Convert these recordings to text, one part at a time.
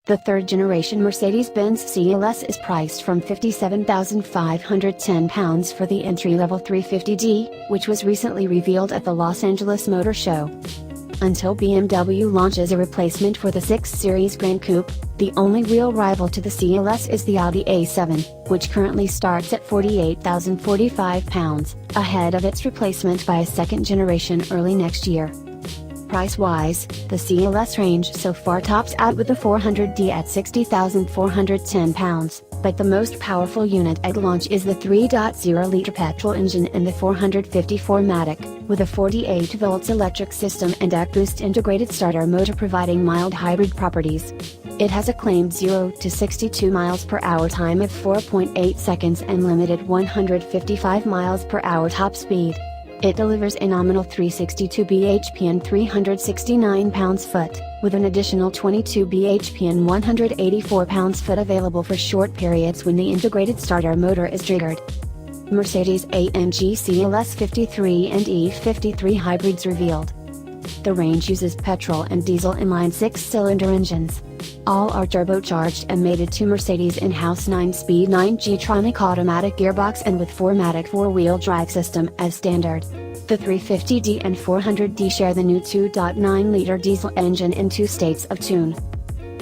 The third-generation Mercedes-Benz CLS is priced from £57,510 for the entry-level 350D, which was recently revealed at the Los Angeles Motor Show. Until BMW launches a replacement for the 6 Series Gran Coupé, the only real rival to the CLS is the Audi A7, which currently starts at £48,045, ahead of its replacement by a second generation early next year. Price-wise, the CLS range so far tops out with the 400D at £60,410, but the most powerful unit at launch is the 3.0-liter petrol engine in the 454 MATIC, with a 48 volts electric system and AcBoost integrated starter motor providing mild hybrid properties. It has a claimed 0 to 62 miles per hour time of 4.8 seconds and limited 155 miles per hour top speed. It delivers a nominal 362 bhp and 369 pounds-foot, with an additional 22 bhp and 184 pounds-foot available for short periods when the integrated starter motor is triggered. Mercedes-AMG CLS 53 and E53 hybrids revealed. The range uses petrol and diesel inline 6-cylinder engines. All are turbocharged and mated to Mercedes' in-house 9-speed 9G-tronic automatic gearbox and with 4MATIC 4-wheel drive system as standard. The 350D and 400D share the new 2.9-liter diesel engine in 2 states of tune.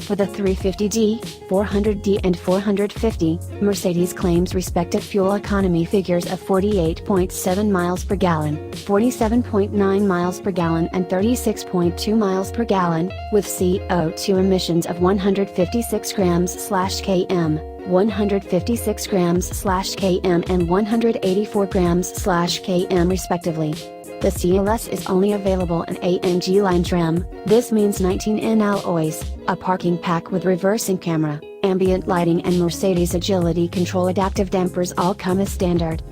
For the 350D, 400D and 450, Mercedes claims respective fuel economy figures of 48.7 miles per gallon, 47.9 miles per gallon and 36.2 miles per gallon, with CO2 emissions of 156 grams/km, 156 grams/km and 184 grams/km respectively. The CLS is only available in AMG line trim. This means 19-in alloys, a parking pack with reversing camera, ambient lighting and Mercedes Agility Control adaptive dampers all come as standard.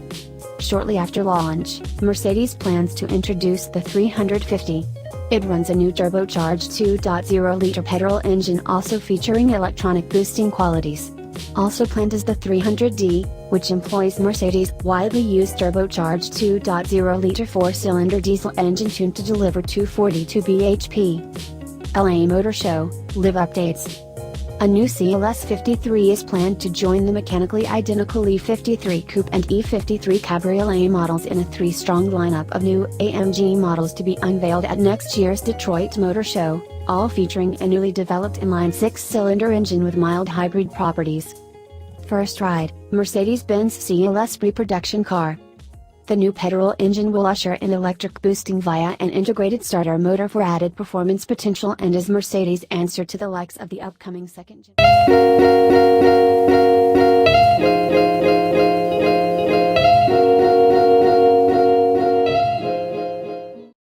Shortly after launch, Mercedes plans to introduce the 350. It runs a new turbocharged 2.0-liter petrol engine also featuring electronic boosting qualities. Also planned is the 300D, which employs Mercedes' widely used turbocharged 2.0-liter 4-cylinder diesel engine tuned to deliver 242 bhp. LA Motor Show, Live Updates. A new CLS 53 is planned to join the mechanically identical E53 Coupe and E53 Cabriolet models in a 3-strong lineup of new AMG models to be unveiled at next year's Detroit Motor Show, all featuring a newly developed inline 6-cylinder engine with mild hybrid properties. First ride, Mercedes-Benz CLS pre-production car. The new petrol engine will usher in electric boosting via an integrated starter motor for added performance potential and is Mercedes' answer to the likes of the upcoming second generation.